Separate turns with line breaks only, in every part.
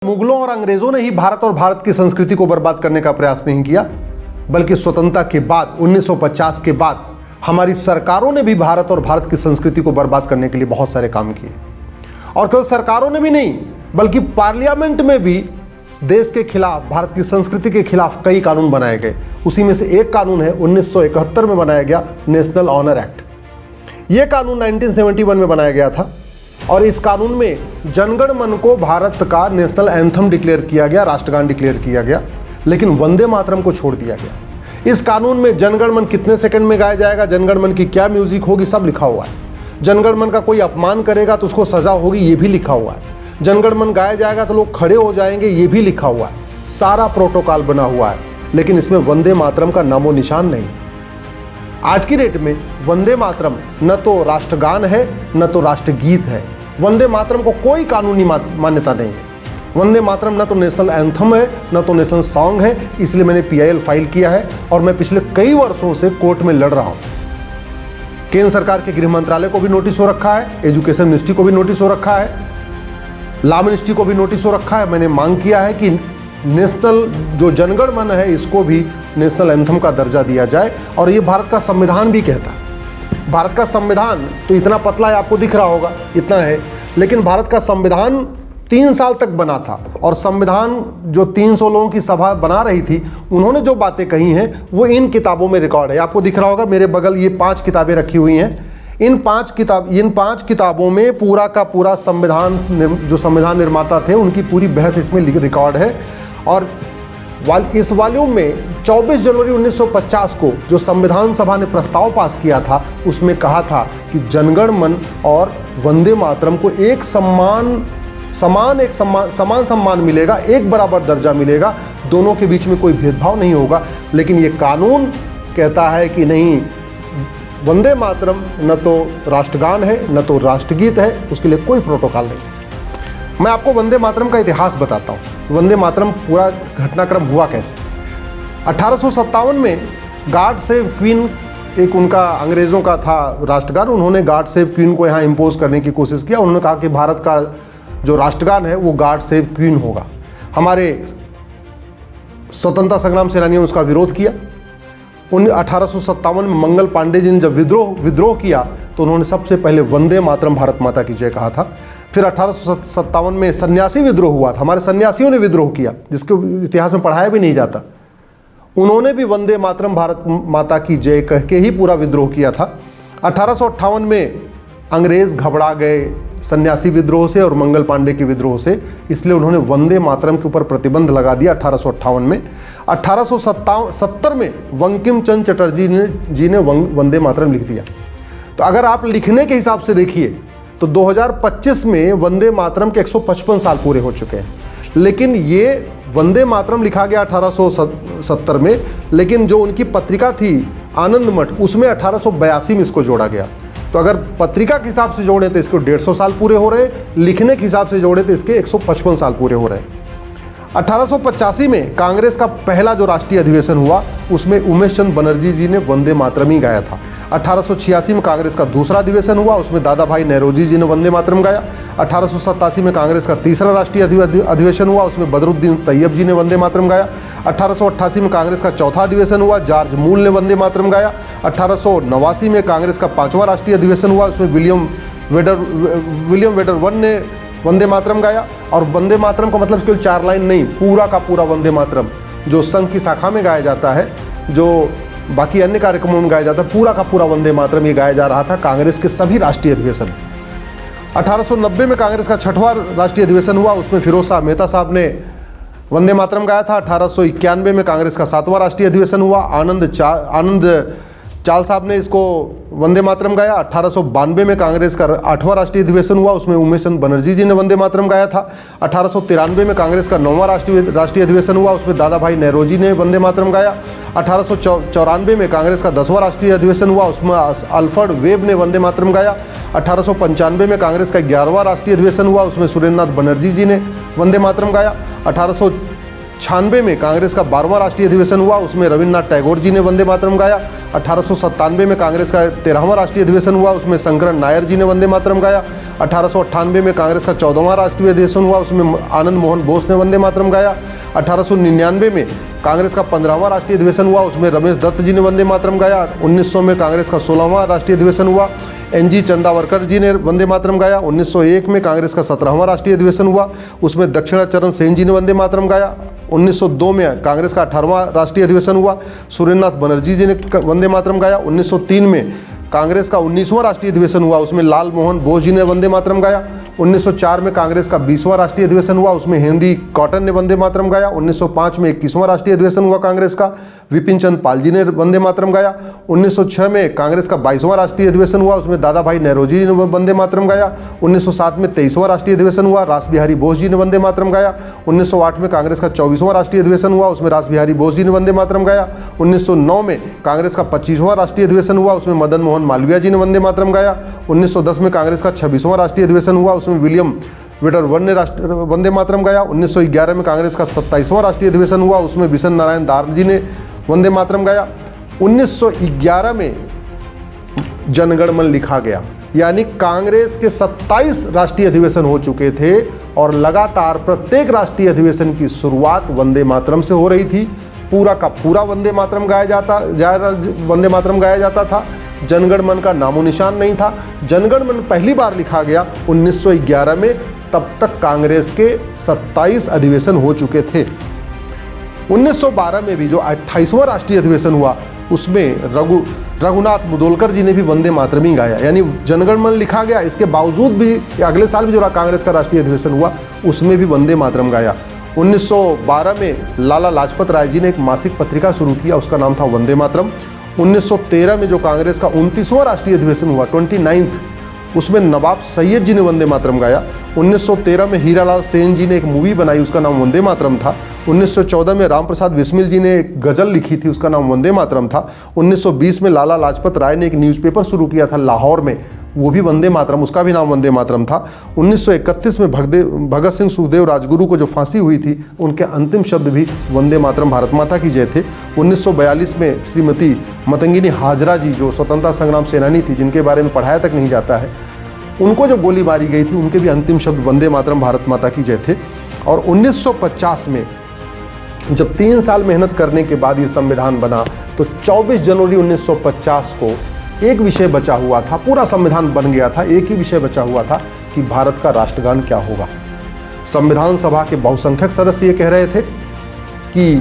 मुगलों और अंग्रेजों ने ही भारत और भारत की संस्कृति को बर्बाद करने का प्रयास नहीं किया, बल्कि स्वतंत्रता के बाद 1950 के बाद हमारी सरकारों ने भी भारत और भारत की संस्कृति को बर्बाद करने के लिए बहुत सारे काम किए। और केवल सरकारों ने भी नहीं, बल्कि पार्लियामेंट में भी देश के खिलाफ, भारत की संस्कृति के खिलाफ कई कानून बनाए गए। उसी में से एक कानून है 1971 में बनाया गया नेशनल ऑनर एक्ट। यह कानून 1971 में बनाया गया था और इस कानून में जनगण मन को भारत का नेशनल एंथम डिक्लेयर किया गया, राष्ट्रगान डिक्लेयर किया गया, लेकिन वंदे मातरम को छोड़ दिया गया। इस कानून में जनगण मन कितने सेकंड में गाया जाएगा, जनगण मन की क्या म्यूजिक होगी, सब लिखा हुआ है। जनगण मन का कोई अपमान करेगा तो उसको सजा होगी, ये भी लिखा हुआ है। जनगण मन गाया जाएगा तो लोग खड़े हो जाएंगे, ये भी लिखा हुआ है। सारा प्रोटोकॉल बना हुआ है, लेकिन इसमें वंदे मातरम का नामो निशान नहीं। आज की डेट में वंदे मातरम न तो राष्ट्रगान है न तो राष्ट्रगीत है। वंदे मातरम को कोई कानूनी मान्यता नहीं है। वंदे मातरम न तो नेशनल एंथम है न तो नेशनल सॉन्ग है। इसलिए मैंने PIL फाइल किया है और मैं पिछले कई वर्षों से कोर्ट में लड़ रहा हूं। केंद्र सरकार के गृह मंत्रालय को भी नोटिस हो रखा है, एजुकेशन मिनिस्ट्री को भी नोटिस हो रखा है, लॉ मिनिस्ट्री को भी नोटिस हो रखा है। मैंने मांग किया है कि नेशनल जो जनगण मन है इसको भी नेशनल एंथम का दर्जा दिया जाए। और ये भारत का संविधान भी कहता है। भारत का संविधान तो इतना पतला है, आपको दिख रहा होगा, इतना है, लेकिन भारत का संविधान 3 साल तक बना था। और संविधान जो 300 लोगों की सभा बना रही थी, उन्होंने जो बातें कही हैं वो इन किताबों में रिकॉर्ड है। आपको दिख रहा होगा मेरे बगल ये 5 किताबें रखी हुई हैं। इन 5 किताबों में पूरा का पूरा संविधान, जो संविधान निर्माता थे उनकी पूरी बहस इसमें रिकॉर्ड है। और इस वॉल्यूम में 24 जनवरी 1950 को जो संविधान सभा ने प्रस्ताव पास किया था, उसमें कहा था कि जनगण मन और वंदे मातरम को एक समान सम्मान मिलेगा, एक बराबर दर्जा मिलेगा, दोनों के बीच में कोई भेदभाव नहीं होगा। लेकिन ये कानून कहता है कि नहीं, वंदे मातरम न तो राष्ट्रगान है न तो राष्ट्रगीत है, उसके लिए कोई प्रोटोकॉल नहीं। मैं आपको वंदे मातरम का इतिहास बताता हूँ। वंदे मातरम पूरा घटनाक्रम हुआ कैसे। 1857 में गॉड सेव क्वीन एक उनका अंग्रेज़ों का था राष्ट्रगान। उन्होंने गॉड सेव क्वीन को यहाँ इम्पोज करने की कोशिश किया। उन्होंने कहा कि भारत का जो राष्ट्रगान है वो गॉड सेव क्वीन होगा। हमारे स्वतंत्रता संग्राम सेनानियों ने उसका विरोध किया। 1857 में मंगल पांडे जी ने जब विद्रोह किया तो उन्होंने सबसे पहले वंदे मातरम भारत माता की जय कहा था। फिर 1857 में सन्यासी विद्रोह हुआ था। हमारे सन्यासियों ने विद्रोह किया, जिसके इतिहास में पढ़ाया भी नहीं जाता। उन्होंने भी वंदे मातरम भारत माता की जय कह के ही पूरा विद्रोह किया था। 1858 में अंग्रेज घबरा गए सन्यासी विद्रोह से और मंगल पांडे के विद्रोह से, इसलिए उन्होंने वंदे मातरम के ऊपर प्रतिबंध लगा दिया 1858 में। 1870 में बंकिम चंद्र चटर्जी जी ने वंदे मातरम लिख दिया। तो अगर आप लिखने के हिसाब से देखिए तो 2025 में वंदे मातरम के 155 साल पूरे हो चुके हैं। लेकिन ये वंदे मातरम लिखा गया 1870 में, लेकिन जो उनकी पत्रिका थी आनंद मठ, उसमें 1882 में इसको जोड़ा गया। तो अगर पत्रिका के हिसाब से जोड़े तो इसको 150 साल पूरे हो रहे, लिखने के हिसाब से जोड़े तो इसके 155 साल पूरे हो रहे। 1885 में कांग्रेस का पहला जो राष्ट्रीय अधिवेशन हुआ, उसमें उमेश चंद बनर्जी जी ने वंदे मातरम ही गाया था। 1886 में कांग्रेस का दूसरा अधिवेशन हुआ, उसमें दादा भाई नेहरूजी जी ने वंदे मातरम गाया। 1887 में कांग्रेस का तीसरा राष्ट्रीय अधिवेशन हुआ, उसमें बदरुद्दीन तैयब जी ने वंदे मातरम गाया। 1888 में कांग्रेस का चौथा अधिवेशन हुआ, जॉर्ज मूल ने वंदे मातरम गाया। 1889 में कांग्रेस का 5वां राष्ट्रीय अधिवेशन हुआ, उसमें विलियम वेडर वन ने वंदे मातरम गाया। और वंदे मातरम का मतलब केवल 4 लाइन नहीं, पूरा का पूरा वंदे मातरम जो संघ की शाखा में गाया जाता है, जो बाकी अन्य कार्यक्रमों में गाया जाता है, पूरा का पूरा वंदे मातरम ये गाया जा रहा था कांग्रेस के सभी राष्ट्रीय अधिवेशन। 1890 में कांग्रेस का 6वां राष्ट्रीय अधिवेशन हुआ, उसमें फिरोज शाह मेहता साहब ने वंदे मातरम गाया था। 1891 में कांग्रेस का 7वां राष्ट्रीय अधिवेशन हुआ, आनंद चाल साहब ने इसको वंदे मातरम गाया। 1892 में कांग्रेस का 8वां राष्ट्रीय अधिवेशन हुआ, उसमें उमेश चंद बनर्जी जी ने वंदे मातरम गाया था। 1893 में कांग्रेस का 9वां राष्ट्रीय अधिवेशन हुआ, उसमें दादा भाई नेहरूजी ने वंदे मातरम गाया। 1894 में कांग्रेस का 10वां राष्ट्रीय अधिवेशन हुआ, उसमें अल्फ्रेड वेब ने वंदे मातरम गाया। 1895 में कांग्रेस का 11वां राष्ट्रीय अधिवेशन हुआ, उसमें सुरेंद्रनाथ बनर्जी जी ने वंदे मातरम गाया। 96 में कांग्रेस का 12वां राष्ट्रीय अधिवेशन हुआ, उसमें रविन्द्रनाथ टैगोर जी ने वंदे मातरम गाया। 1897 में कांग्रेस का 13वां राष्ट्रीय अधिवेशन हुआ, उसमें शंकरन नायर जी ने वंदे मातरम गाया। 1898 में कांग्रेस का 14वां राष्ट्रीय अधिवेशन हुआ, उसमें आनंद मोहन बोस ने वंदे मातरम गाया। 1899 में कांग्रेस का 15वां राष्ट्रीय अधिवेशन हुआ, उसमें रमेश दत्त जी ने वंदे मातरम गाया। 1900 में कांग्रेस का 16वां राष्ट्रीय अधिवेशन हुआ, NG चंदावरकर जी ने वंदे मातरम गाया। 1901 में कांग्रेस का 17वां राष्ट्रीय अधिवेशन हुआ, उसमें दक्षिणाचरण सेन जी ने वंदे मातरम गाया। 1902 में कांग्रेस का 18वां राष्ट्रीय अधिवेशन हुआ, सुरेंद्रनाथ बनर्जी जी ने वंदे मातरम गाया। 1903 में कांग्रेस का 19वां राष्ट्रीय अधिवेशन हुआ, उसमें लाल मोहन बोस जी ने वंदे मातरम गाया। 1904 में कांग्रेस का 20वां राष्ट्रीय अधिवेशन हुआ, उसमें हेनरी कॉटन ने वंदे मातरम गाया। 1905 में 21वां राष्ट्रीय अधिवेशन हुआ कांग्रेस का, विपिन चंद्र पाल जी ने वंदे मातरम गाया। 1906 में कांग्रेस का 22वां राष्ट्रीय अधिवेशन हुआ, उसमें दादा भाई नौरोजी जी ने वंदे मातरम गाया। 1907 में 23वां राष्ट्रीय अधिवेशन हुआ, रास बिहारी बोस जी ने वंदे मातरम गाया। 1908 में कांग्रेस का 24वां राष्ट्रीय अधिवेशन हुआ, उसमें रास बिहारी बोस जी ने वंदे मातरम गाया। 1909 में कांग्रेस का 25वां राष्ट्रीय अधिवेशन हुआ, उसमें मदन मोहन मालवीय जी ने वंदे मातरम गाया। 1910 में कांग्रेस का 26वां राष्ट्रीय अधिवेशन हुआ, उसमें विलियम विटरवन ने वंदे मातरम गाया। 1911 में कांग्रेस का 27वां राष्ट्रीय अधिवेशन हुआ, उसमें बिशन नारायण दार जी ने वंदे मातरम गाया। 1911 में जनगण मन लिखा गया, यानी कांग्रेस के 27 राष्ट्रीय अधिवेशन हो चुके थे और लगातार प्रत्येक राष्ट्रीय अधिवेशन की शुरुआत वंदे मातरम से हो रही थी। पूरा का पूरा वंदे मातरम गाया जाता था। जनगण मन का नामो निशान नहीं था। जनगण मन पहली बार लिखा गया 1911 में, तब तक कांग्रेस के 27 अधिवेशन हो चुके थे। 1912 में भी जो 28वां राष्ट्रीय अधिवेशन हुआ, उसमें रघुनाथ मुदोलकर जी ने भी वंदे मातरम ही गाया, यानी जनगण मन लिखा गया, इसके बावजूद भी अगले साल भी जो कांग्रेस का राष्ट्रीय अधिवेशन हुआ उसमें भी वंदे मातरम गाया। 1912 में लाला लाजपत राय जी ने एक मासिक पत्रिका शुरू किया, उसका नाम था वंदे मातरम। 1913 में जो कांग्रेस का 29वां राष्ट्रीय अधिवेशन हुआ, 29th, उसमें नवाब सैयद जी ने वंदे मातरम गाया। 1913 में हीरालाल सेन जी ने एक मूवी बनाई, उसका नाम वंदे मातरम था। 1914 में राम प्रसाद बिस्मिल जी ने एक गज़ल लिखी थी, उसका नाम वंदे मातरम था। 1920 में लाला लाजपत राय ने एक न्यूज़पेपर शुरू किया था लाहौर में, वो भी वंदे मातरम, उसका भी नाम वंदे मातरम था। 1931 में भगत सिंह सुखदेव राजगुरु को जो फांसी हुई थी, उनके अंतिम शब्द भी वंदे मातरम भारत माता की जय थे। 1942 में श्रीमती मतंगिनी हाजरा जी, जो स्वतंत्रता संग्राम सेनानी थी, जिनके बारे में पढ़ाया तक नहीं जाता है, उनको जब गोली मारी गई थी, उनके भी अंतिम शब्द वंदे मातरम भारत माता की जय थे। और 1950 में जब 3 साल मेहनत करने के बाद ये संविधान बना, तो 24 जनवरी 1950 को एक विषय बचा हुआ था, पूरा संविधान बन गया था, एक ही विषय बचा हुआ था कि भारत का राष्ट्रगान क्या होगा। संविधान सभा के बहुसंख्यक सदस्य ये कह रहे थे कि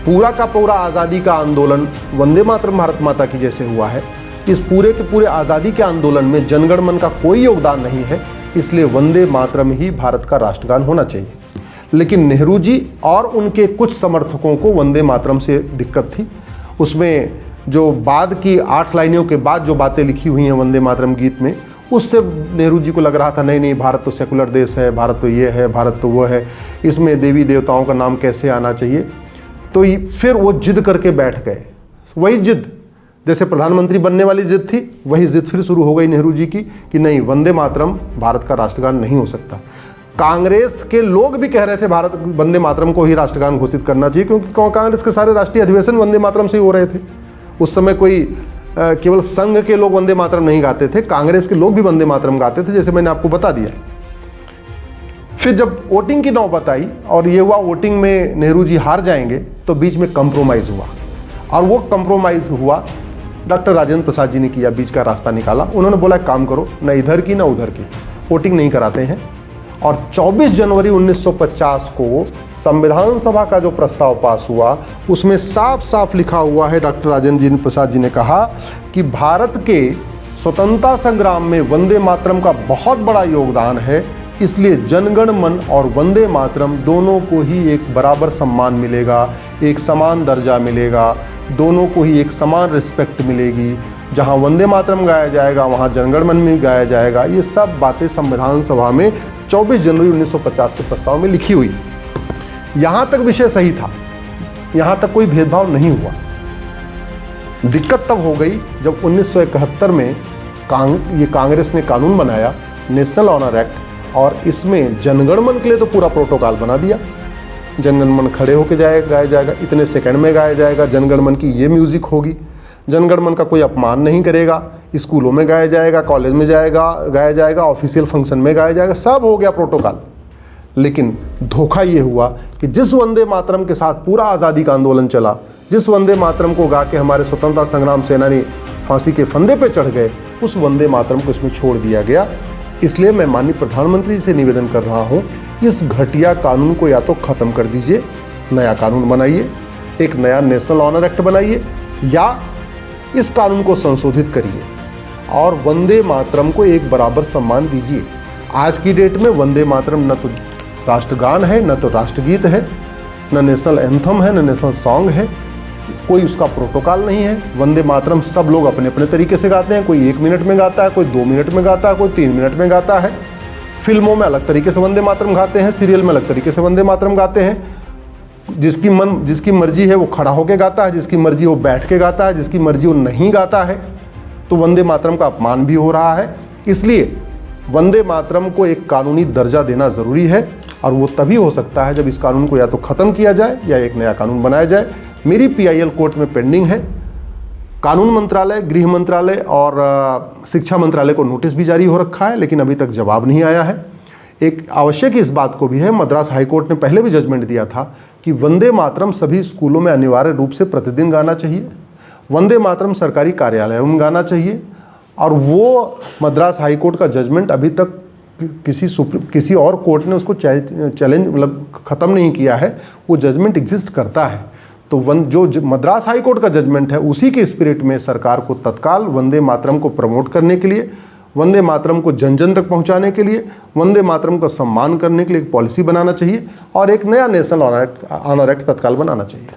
पूरा का पूरा आज़ादी का आंदोलन वंदे मातरम भारत माता की जैसे हुआ है, इस पूरे के पूरे आज़ादी के आंदोलन में जनगण मन का कोई योगदान नहीं है, इसलिए वंदे मातरम ही भारत का राष्ट्रगान होना चाहिए। लेकिन नेहरू जी और उनके कुछ समर्थकों को वंदे मातरम से दिक्कत थी। उसमें जो बाद की 8 लाइनों के बाद जो बातें लिखी हुई हैं वंदे मातरम गीत में, उससे नेहरू जी को लग रहा था नहीं भारत तो सेकुलर देश है, भारत तो ये है, भारत तो वो है, इसमें देवी देवताओं का नाम कैसे आना चाहिए। तो फिर वो जिद करके बैठ गए। वही जिद जैसे प्रधानमंत्री बनने वाली जिद थी, वही जिद फिर शुरू हो गई नेहरू जी की कि नहीं, वंदे मातरम भारत का राष्ट्रगान नहीं हो सकता। कांग्रेस के लोग भी कह रहे थे भारत वंदे मातरम को ही राष्ट्रगान घोषित करना चाहिए, क्योंकि कांग्रेस के सारे राष्ट्रीय अधिवेशन वंदे मातरम से ही हो रहे थे। उस समय कोई केवल संघ के लोग वंदे मातरम नहीं गाते थे, कांग्रेस के लोग भी वंदे मातरम गाते थे, जैसे मैंने आपको बता दिया। फिर जब वोटिंग की नौबत आई और ये हुआ वोटिंग में नेहरू जी हार जाएंगे, तो बीच में कंप्रोमाइज़ हुआ, और वो कंप्रोमाइज़ हुआ डॉक्टर राजेंद्र प्रसाद जी ने किया, बीच का रास्ता निकाला। उन्होंने बोला काम करो, न इधर की न उधर की, वोटिंग नहीं कराते हैं। और 24 जनवरी 1950 को संविधान सभा का जो प्रस्ताव पास हुआ, उसमें साफ साफ लिखा हुआ है, डॉक्टर राजेंद्र प्रसाद जी ने कहा कि भारत के स्वतंत्रता संग्राम में वंदे मातरम का बहुत बड़ा योगदान है, इसलिए जनगण मन और वंदे मातरम दोनों को ही एक बराबर सम्मान मिलेगा, एक समान दर्जा मिलेगा, दोनों को ही एक समान रिस्पेक्ट मिलेगी। जहां वंदे मातरम गाया जाएगा वहां जनगण मन में गाया जाएगा। ये सब बातें संविधान सभा में 24 जनवरी 1950 के प्रस्ताव में लिखी हुई। यहां तक विषय सही था, यहां तक कोई भेदभाव नहीं हुआ। दिक्कत तब हो गई जब 1971 में ये कांग्रेस ने कानून बनाया, नेशनल ऑनर एक्ट, और इसमें जनगण मन के लिए तो पूरा प्रोटोकॉल बना दिया। जनगण मन खड़े होकर गाया जाएगा, इतने सेकंड में गाया जाएगा, जनगण मन की ये म्यूज़िक होगी, जनगण मन का कोई अपमान नहीं करेगा, स्कूलों में गाया जाएगा, कॉलेज में गाया जाएगा, ऑफिशियल फंक्शन में गाया जाएगा, सब हो गया प्रोटोकॉल। लेकिन धोखा ये हुआ कि जिस वंदे मातरम के साथ पूरा आज़ादी का आंदोलन चला, जिस वंदे मातरम को गा के हमारे स्वतंत्रता संग्राम सेनानी फांसी के फंदे पे चढ़ गए, उस वंदे मातरम को इसमें छोड़ दिया गया। इसलिए मैं माननीय प्रधानमंत्री से निवेदन कर रहा हूँ, इस घटिया कानून को या तो ख़त्म कर दीजिए, नया कानून बनाइए, एक नया नेशनल ऑनर एक्ट बनाइए, या इस कानून को संशोधित करिए और वंदे मातरम को एक बराबर सम्मान दीजिए। आज की डेट में वंदे मातरम न तो राष्ट्रगान है, न तो राष्ट्रगीत है, न नेशनल एंथम है, न नेशनल सॉन्ग है, कोई उसका प्रोटोकॉल नहीं है। वंदे मातरम सब लोग अपने अपने तरीके से गाते हैं, कोई 1 मिनट में गाता है, कोई 2 मिनट में गाता है, कोई 3 मिनट में गाता है। फिल्मों में अलग तरीके से वंदे मातरम गाते हैं, सीरियल में अलग तरीके से वंदे मातरम गाते हैं। जिसकी मर्जी है वो खड़ा होकर गाता है, जिसकी मर्जी वो बैठ के गाता है, जिसकी मर्जी वो नहीं गाता है। तो वंदे मातरम का अपमान भी हो रहा है। इसलिए वंदे मातरम को एक कानूनी दर्जा देना ज़रूरी है, और वो तभी हो सकता है जब इस कानून को या तो ख़त्म किया जाए या एक नया कानून बनाया जाए। मेरी PIL कोर्ट में पेंडिंग है। कानून मंत्रालय, गृह मंत्रालय और शिक्षा मंत्रालय को नोटिस भी जारी हो रखा है, लेकिन अभी तक जवाब नहीं आया है। एक आवश्यक इस बात को भी है, मद्रास हाईकोर्ट ने पहले भी जजमेंट दिया था कि वंदे मातरम सभी स्कूलों में अनिवार्य रूप से प्रतिदिन गाना चाहिए, वंदे मातरम सरकारी कार्यालयों में गाना चाहिए। और वो मद्रास हाईकोर्ट का जजमेंट अभी तक किसी और कोर्ट ने उसको चैलेंज मतलब ख़त्म नहीं किया है। वो जजमेंट एग्जिस्ट करता है। तो जो मद्रास हाईकोर्ट का जजमेंट है, उसी के स्पिरिट में सरकार को तत्काल वंदे मातरम को प्रमोट करने के लिए, वंदे मातरम को जन जन तक पहुंचाने के लिए, वंदे मातरम का सम्मान करने के लिए एक पॉलिसी बनाना चाहिए और एक नया नेशनल ऑनर एक्ट तत्काल बनाना चाहिए।